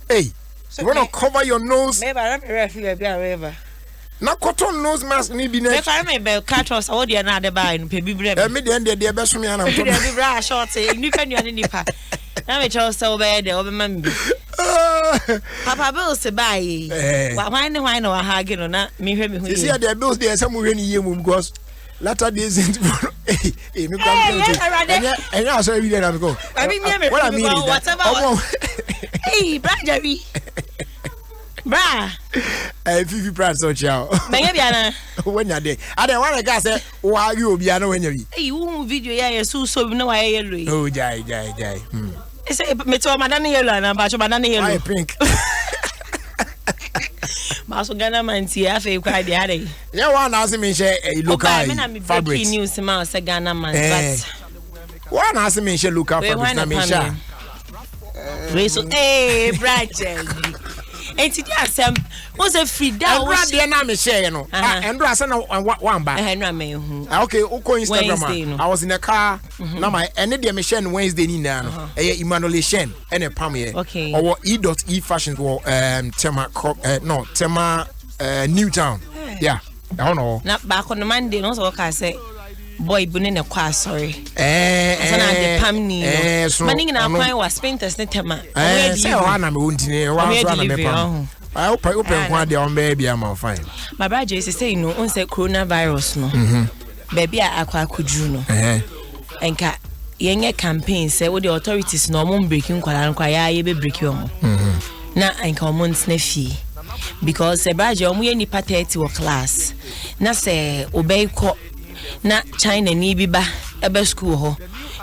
Hey, you want to cover your nose? Maybe I don't remember. Na cotton nose mask ni bi na. If I remember catros all the another buy no be bre. Me de be so me ana. Be bra short you can you nipa. Na me chow so be there obema me. Papa bills to buy. Why no ha gi no na me hwe me hu. See the bills there some hwe ni yemu because latter days into me come and I saw video na me go. I mean whatever. Hey, bra Jerry. Bra. Fifi Brad so ciao. Benya bia na. When you dey. I dey want to say why you bia na when you. Hey, who video ya so na why yellow. Oh, jai. Say me to madam yellow na ba cho madam yellow. Why pink? Ma so Ghana man ti afa kwa dia dey. Yeah, one ask me share local fabrics. News ma say Ghana man but one ask me share local fabrics na me share. We so Brad. Enti dia asem was a free down Brad dia na me share no and do asa na one ba no me hu okay uko Instagram I was in a car na my ene dia me share no Wednesday ni na no Emmanuel Shen ene pam here or e.e fashions or tema Newtown yeah I don't know na back on Monday no so ka say boy bu ne ne kwa sorry so na de pam ni no mani na kwan was painters ne tema say wa na me wontine wa so na me pam I hope kwa de on baby am fine my brother say no on say coronavirus no baby akwa akudru no enka yenye campaign say wo the authorities no mo breaking kwala nkwa ya ye be break you na enka mo ntne fi because brother omo ye nipa 30 wo class na say obey ko na China ni bi ba ebe school ho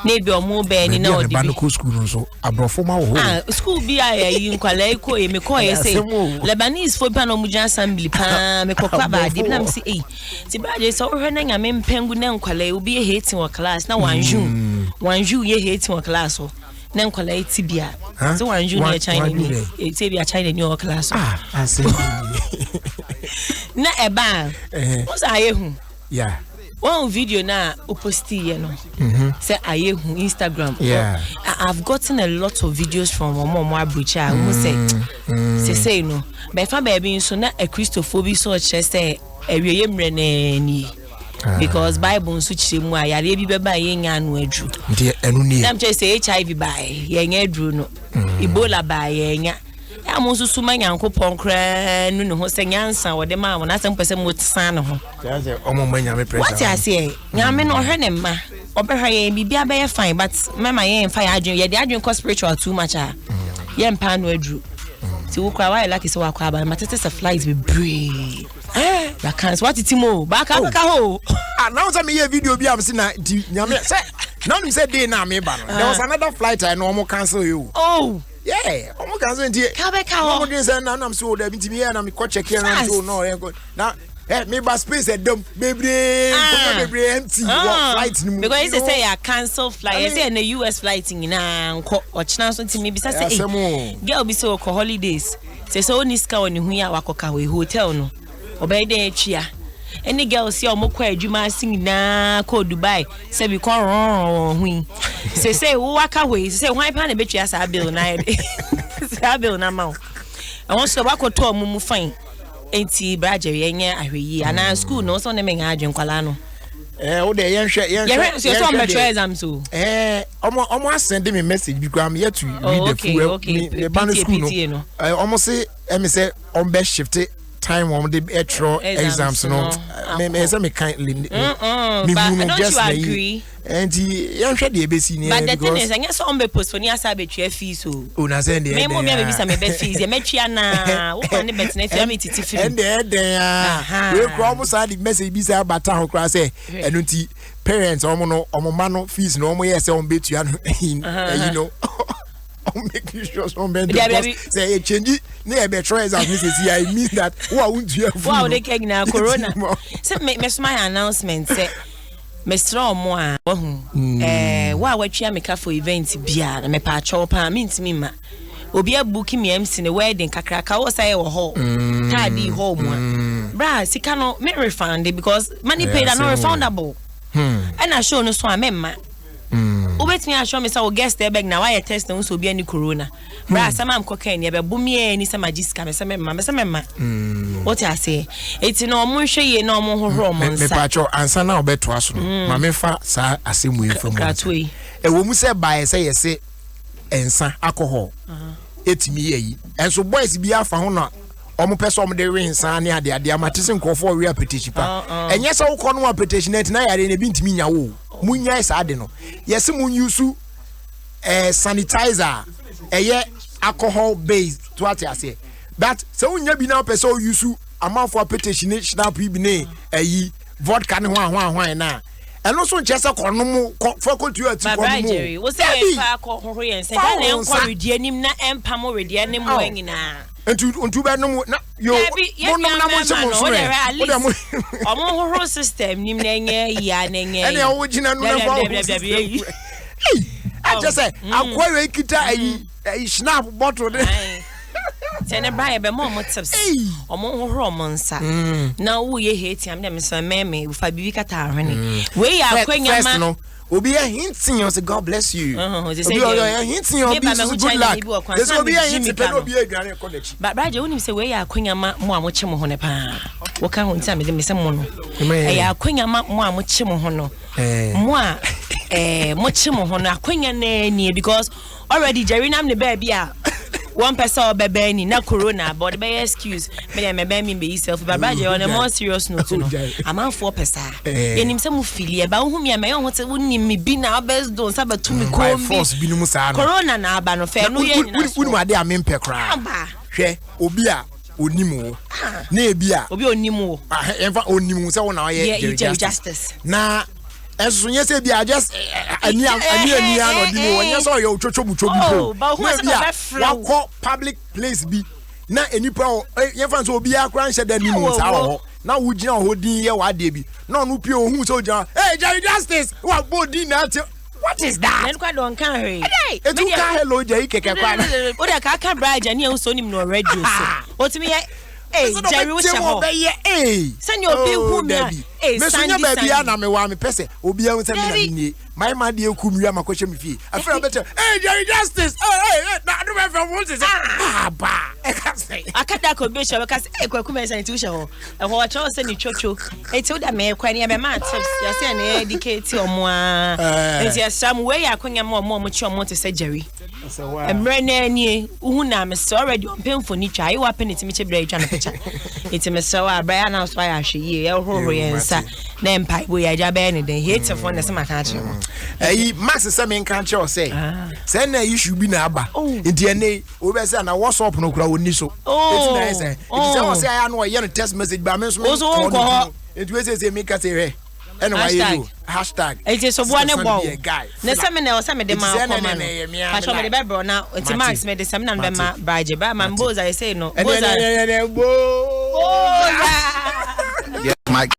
na ebi omo be ni na odi bi school no so abrofo ma wo ho school bi ayi nkwala iko e me ko ye say Lebanese fo pa no mu jan assembly pa me ko kwa ba di na me say ti ba je so hwe na nyame mpengu na nkwala obi ye hating wo class na wanju ye hating wo class ho na nkwala eti bia so wanju na China ni eti bia China ni wo class I say na eba o sa ye hu yeah one video na uposti ye no say aye hu Instagram yeah I've gotten a lot of videos from Momo Abucha who say you know by fa baby so na a Christophobic so say ewiye mre na ni because Bible nso chire mu ayare bi beba ye nya anu adru nti enu ni am say HIV by ye nya adru no Ebola by ye nya am so suma nyankopon kra nu ne ho se nyansa wo de ma wo na asem pese mo tsan ne ho ya say omo manya me pressure what you say nyame no hwe ne ma obehwa ye bibia be fine but mama ye mfa ya adwen ye de adwen ko spiritual too much ye mpa no adru ti wo kwa why like say wa kwa ba matete se flies be brave ya can't what it mo back ho now say me video bi am say na nyame say now me say day na me ba no there was another flight I no mo cancel you yeah omo cancel ntie ka ho mo dey say na am so da bi me na me ko check here na so no na me ba space edom bebre empty flight ni mu because they say ya cancel flight say na US flight ni na nko ochina so nti me bi say girl bi so ko holidays say so ni ska oni hu ya wakoka we hotel no obey dey atwia any girl see omokwa adwuma sing na ko Dubai say bi kon hu say wo waka we say why pa na betwia sa bill na sa bill na ma I want to wakoto mu fine enti braje yenye ahweyi ana school no so ne me adwen kwala no wo de yenhwe so on betray exam so omo send me message because I'm yet to read the full the ban school no almost say me say on best shift time on the exams no me say me kindly me but don't you agree and yenhwe de ebesi ni but the thing is anya so on be postpone asa betwe fees so una send the me mo me be say me be fees ye metwa na wo kan ne bet na fia me titi free and we come say the message be say abata ho kra say enunti parents omo ma no fees no omo yes on betua no you know I'm making sure some bend say change na e be try as me say I mean that who won't you wow they keg na corona say me my announcement say Mr. Omo wa watwa meka for event bia na me pa cho pa me ntimi ma obi abuki me MC ne wedding kakraka wo say wo ho tadi ho mo bra sika no me refund because money paid are not refundable and I show no so amemma wait me show me say we guest there beg na why test no so be any corona bra sama am kokain e be bumie ni sama jiska me say me what I say eti no mo hwe ye no mo hohoro mo nsa me pacho ansa na obeto aso no ma me fa sa asemu efa mu e wo mu say buy say yese ensa alcohol etimi yi enso boys bi afa ho na omo pese omo de rensa ne ade amatese nkofo we appetition pa enye se wo kọ no appetition net na yare ne bi ntimi nya wo munya isa ade no yese mun use sanitizer alcohol based to what I say that so unya bi na pese o use amount for appetition snap bi ne vodka ne ho na eno so nche se kono mu faculty ati kono mu ba Jerry wo say fa ko yen se na enko redi anim na empa mo redi anim mo nyina Untu be no na yo na mo se mo so omo horo system nim na enye ya na enye ene o gina no na fa I just say akwa kita ayi snap bottle de tene ba be mo tips omo horo mo nsa na wo ye hate am dem so meme fa bibi kata ahwene we ya kwanya ma no obi a hinting you say God bless you obi a hinting you be good luck this obi a hinting pe obi a aduane college but braje woni say we ya kwanya ma mo amoche mo ho ne pa wo ka ho ntia me de me se mo no e ya kwanya ma mo amoche mo ho no mo a mo che mo ho no akwanya na ni because already Jerry nam ne ba bia one person or baby na corona but be excuse me be yourself but braje on a more serious note no am an 4 person enim se mu filie ba hu me me ho te woni me bi na best don sa batu me ko bi corona na aba no fe no ye ni woni ade a mempe kra hwe obi a onimu na ebi a obi onimu enfa onimu se wona ye justice na eso nye se bia just ani no di mo nye so yo chochobu wako public place bi na enipa ye fan so obi akra nche da ni mu sa ho na wo gina ho din ye wa de bi na onu pie ohun so gina hey Jerry Justice wa body na what is that nen kwa don kan he etu ka hello Jerry keke kwa o da ka ka braja ni e so nim no radio so otimi ye Jerry wo cheho send your big who me Mesunya baby na me wa me pese obi a unse me na ni my ma de ekum wi amakoche me fie afra better hey Jerry Justice na do me from what is ba e ka say akada ko be show because e kwaku me say ti wo e ho cho say ni chocho e ti da me kwa ni e be ma tips ya say na educate omo a e ti asam we ya konya mo chi omo te say Jerry emre na ani uhu na me so already on painful ni twa e wa penity me che bra twa no picture e ti me so abra na so ya hwe ye e ho yensa na empai bo ya ja be ni den hate for na sama ka che Max say me kan che o say say na issue bi na aba enti ene o be say na WhatsApp no kura woni so enti na say enti say o say ya no ye no text message ba me so enti we say me ka say he ene wa you hashtag enti so bo ne bo na say me na o say me de ma akoma no pa so me de be bro na enti Max me de say me na be ma braje ba man boza say no boza